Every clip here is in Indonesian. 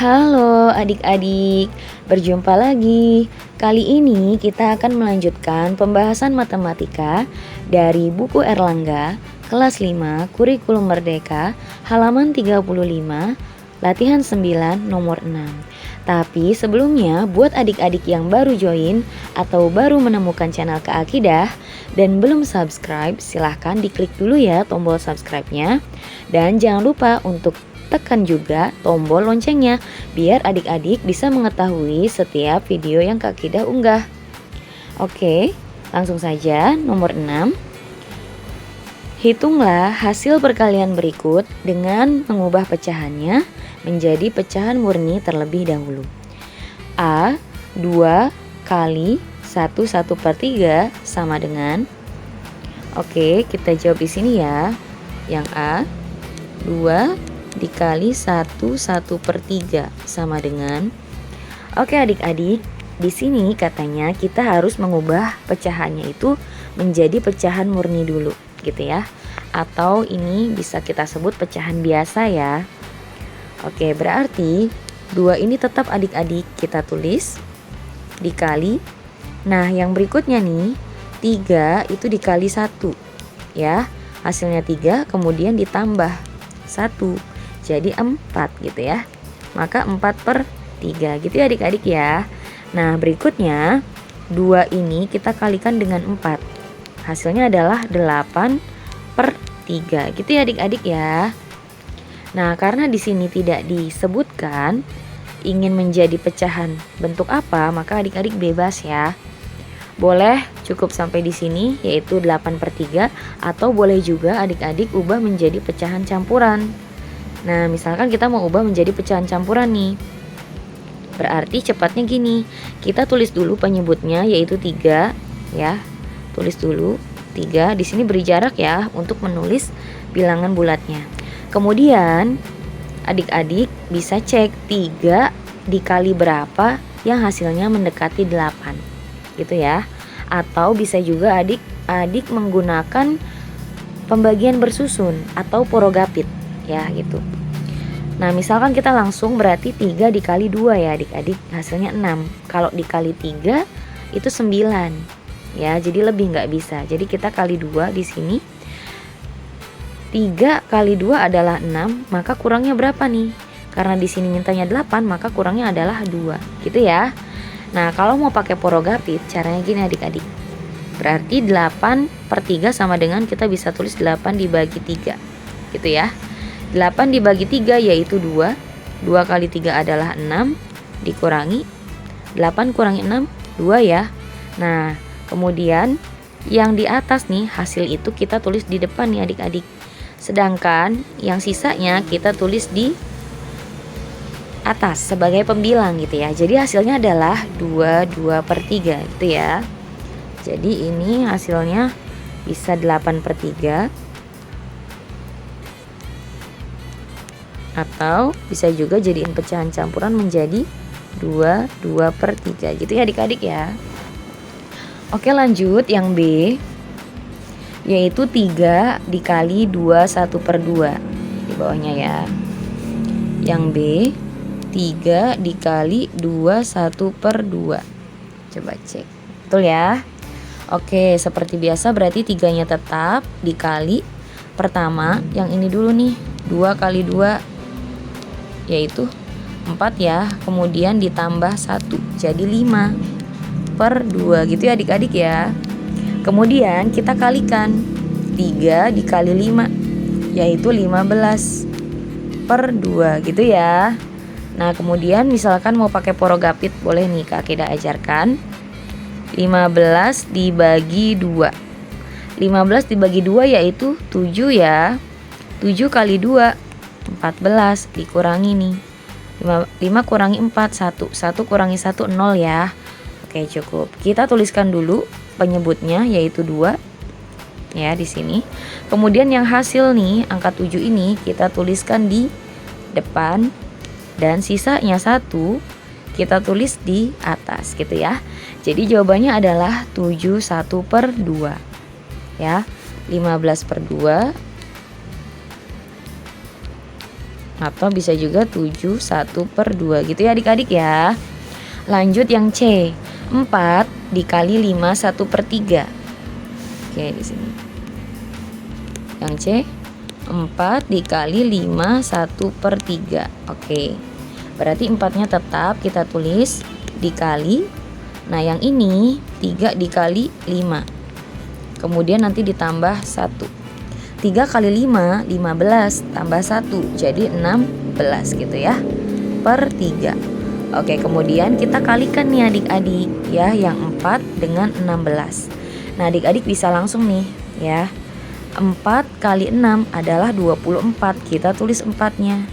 Halo adik-adik, berjumpa lagi. Kali ini kita akan melanjutkan pembahasan matematika dari buku Erlangga, kelas 5, Kurikulum Merdeka, halaman 35, latihan 9, nomor 6. Tapi sebelumnya, buat adik-adik yang baru join atau baru menemukan channel Kak Akidah dan belum subscribe, silahkan diklik dulu ya tombol subscribe-nya. Dan jangan lupa untuk tekan juga tombol loncengnya biar adik-adik bisa mengetahui setiap video yang Kak Akidah unggah. Oke, langsung saja nomor 6. Hitunglah hasil perkalian berikut dengan mengubah pecahannya menjadi pecahan murni terlebih dahulu. A 2 kali 1/1/3 sama dengan. Oke, kita jawab di sini ya. Yang A 2 dikali 1/1/3 sama dengan. Oke adik-adik, di sini katanya kita harus mengubah pecahannya itu menjadi pecahan murni dulu gitu ya. Atau ini bisa kita sebut pecahan biasa ya. Oke, berarti 2 ini tetap adik-adik kita tulis dikali. Nah, yang berikutnya nih 3 itu dikali 1 ya. Hasilnya 3 kemudian ditambah 1 jadi 4 gitu ya. Maka 4/3 gitu ya adik-adik ya. Nah, berikutnya 2 ini kita kalikan dengan 4. Hasilnya adalah 8/3 gitu ya adik-adik ya. Nah, karena di sini tidak disebutkan ingin menjadi pecahan bentuk apa, maka adik-adik bebas ya. Boleh cukup sampai di sini yaitu 8/3 atau boleh juga adik-adik ubah menjadi pecahan campuran. Nah, misalkan kita mau ubah menjadi pecahan campuran nih. Berarti cepatnya gini, kita tulis dulu penyebutnya yaitu 3 ya. Tulis dulu 3, di sini beri jarak ya untuk menulis bilangan bulatnya. Kemudian adik-adik bisa cek 3 dikali berapa yang hasilnya mendekati 8 gitu ya. Atau bisa juga adik-adik menggunakan pembagian bersusun atau porogapit ya gitu. Nah, misalkan kita langsung berarti 3 dikali 2 ya adik-adik, hasilnya 6. Kalau dikali 3 itu 9 ya, jadi lebih nggak bisa. Jadi kita kali 2 di sini. 3 kali 2 adalah 6, maka kurangnya berapa nih? Karena di sini mintanya 8, maka kurangnya adalah 2 gitu ya. Nah, kalau mau pakai porogapit caranya gini adik-adik. Berarti 8/3 sama dengan kita bisa tulis 8 dibagi 3 gitu ya. 8 dibagi 3 yaitu 2. 2 kali 3 adalah 6 dikurangi 8 kurangi 6 2 ya. Nah, kemudian yang di atas nih hasil itu kita tulis di depan nih adik-adik. Sedangkan yang sisanya kita tulis di atas sebagai pembilang gitu ya. Jadi hasilnya adalah 2/3 gitu ya. Jadi ini hasilnya bisa 8/3 atau bisa juga jadiin pecahan campuran menjadi 2/3 gitu ya adik-adik ya. Oke, lanjut yang B yaitu 3 dikali 2/1/2 di bawahnya ya. Yang B 3 dikali 2/1/2. Coba cek betul ya. Oke, seperti biasa berarti 3-nya tetap dikali. Pertama yang ini dulu nih, 2 kali 2 yaitu 4 ya. Kemudian ditambah 1 jadi 5/2 gitu ya adik-adik ya. Kemudian kita kalikan 3 dikali 5 yaitu 15/2 gitu ya. Nah, kemudian misalkan mau pakai porogapit boleh nih Kak Akidah ajarkan. 15 dibagi 2. 15 dibagi 2 yaitu 7 ya. 7 kali 2 14 dikurangi nih 5 kurangi 4 1 1 kurangi 1 0 ya. Oke, cukup. Kita tuliskan dulu penyebutnya yaitu 2 ya di sini. Kemudian yang hasil nih angka 7 ini kita tuliskan di depan dan sisanya 1 kita tulis di atas gitu ya. Jadi jawabannya adalah 7/1/2 ya. 15/2 Atau bisa juga 7 1 per 2 gitu ya adik-adik ya. Lanjut yang C, 4 dikali 5 1 per 3. Oke, di sini. Yang C, 4 dikali 5 1 per 3. Oke, berarti 4-nya tetap kita tulis dikali. Nah yang ini 3 dikali 5. Kemudian nanti ditambah 1. 3 kali 5, 15 tambah 1, jadi 16 gitu ya, per 3. Oke, kemudian kita kalikan nih adik-adik ya, yang 4 dengan 16. Nah adik-adik bisa langsung nih ya, 4 kali 6 adalah 24, kita tulis 4-nya,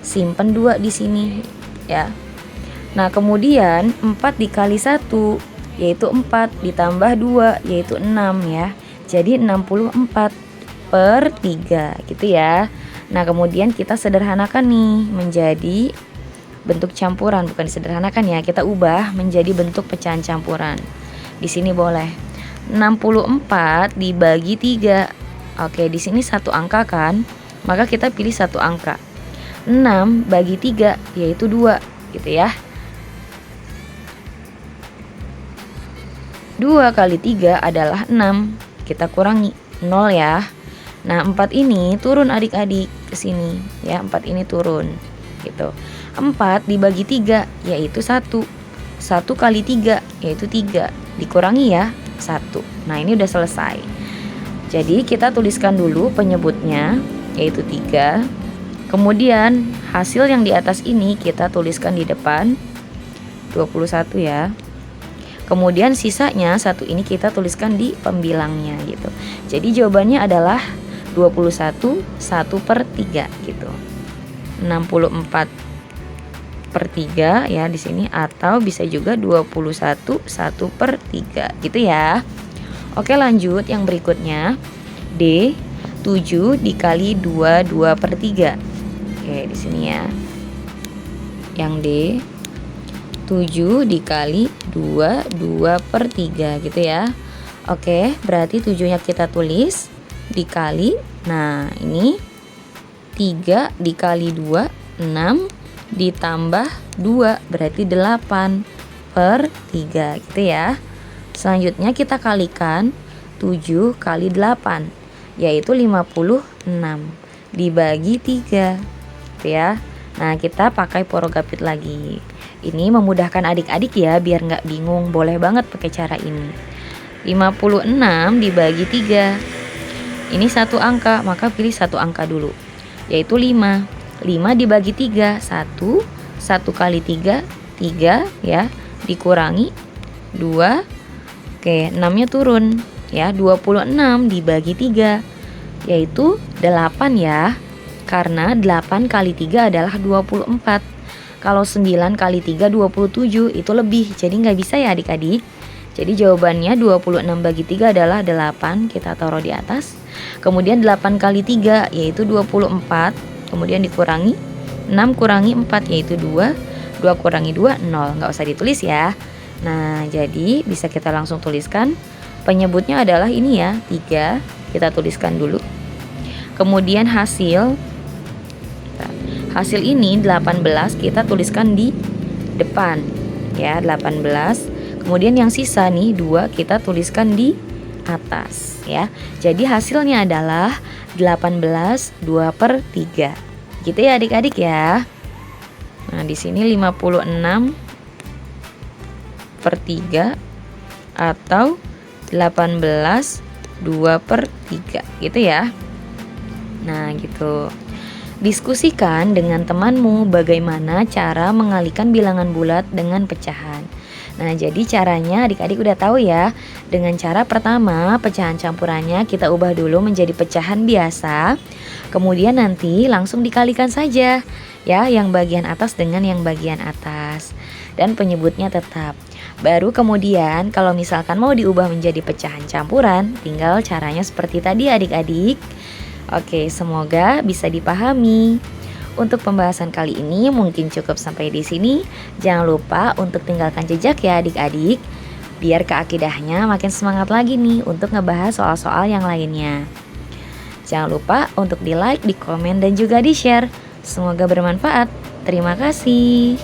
simpen 2 di sini ya. Nah kemudian 4 dikali 1 yaitu 4 ditambah 2 yaitu 6 ya, jadi 64 per 3 gitu ya. Nah kemudian kita sederhanakan nih menjadi bentuk campuran, bukan disederhanakan ya, kita ubah menjadi bentuk pecahan campuran. Di sini boleh 64 dibagi 3. Oke, di sini satu angka kan, maka kita pilih satu angka. 6 bagi 3 yaitu 2 gitu ya. 2 kali 3 adalah 6, kita kurangi 0 ya. Nah 4 ini turun adik-adik ke sini ya, 4 ini turun gitu. 4 dibagi 3 yaitu 1. 1 kali 3 yaitu 3, dikurangi ya 1. Nah ini udah selesai. Jadi kita tuliskan dulu penyebutnya yaitu 3. Kemudian hasil yang di atas ini kita tuliskan di depan 21 ya. Kemudian sisanya 1 ini kita tuliskan di pembilangnya gitu. Jadi jawabannya adalah 21 1 per 3 gitu. 64 per 3 ya di sini, atau bisa juga 21 1 per 3 gitu ya. Oke, lanjut yang berikutnya. D, 7 dikali 2 2 per 3. Oke, di sini ya. Yang D, 7 dikali 2 2 per 3 gitu ya. Oke, berarti 7-nya kita tulis dikali. Nah ini 3 dikali 2 6 ditambah 2 berarti 8 per 3 gitu ya. Selanjutnya kita kalikan 7 kali 8 yaitu 56 dibagi 3 gitu ya. Nah kita pakai porogapit lagi. Ini memudahkan adik-adik ya, biar nggak bingung, boleh banget pakai cara ini. 56 dibagi 3. Ini satu angka, maka pilih satu angka dulu, yaitu 5. 5 dibagi 3, 1. 1 kali 3, 3 ya, dikurangi 2. Oke, 6-nya turun ya, 26 dibagi 3 yaitu 8 ya. Karena 8 kali 3 adalah 24. Kalau 9 kali 3 27, itu lebih, jadi nggak bisa ya adik-adik. Jadi jawabannya 26 bagi 3 adalah 8, kita taruh di atas. Kemudian 8 kali 3 yaitu 24, kemudian dikurangi 6 kurangi 4 yaitu 2, 2 kurangi 2 0, nggak usah ditulis ya. Nah jadi bisa kita langsung tuliskan, penyebutnya adalah ini ya, 3, kita tuliskan dulu. Kemudian hasil ini 18 kita tuliskan di depan ya, 18. Kemudian yang sisa nih 2 kita tuliskan di atas ya. Jadi hasilnya adalah 18 2 per 3 gitu ya adik-adik ya. Nah di sini 56 per 3 atau 18 2 per 3 gitu ya. Nah gitu. Diskusikan dengan temanmu bagaimana cara mengalihkan bilangan bulat dengan pecahan. Nah jadi caranya adik-adik udah tahu ya. Dengan cara pertama, pecahan campurannya kita ubah dulu menjadi pecahan biasa. Kemudian nanti langsung dikalikan saja ya, yang bagian atas dengan yang bagian atas. Dan penyebutnya tetap. Baru kemudian kalau misalkan mau diubah menjadi pecahan campuran, tinggal caranya seperti tadi adik-adik. Oke, semoga bisa dipahami. Untuk pembahasan kali ini mungkin cukup sampai di sini. Jangan lupa untuk tinggalkan jejak ya adik-adik, biar keakidahnya makin semangat lagi nih untuk ngebahas soal-soal yang lainnya. Jangan lupa untuk di like, di komen, dan juga di share. Semoga bermanfaat. Terima kasih.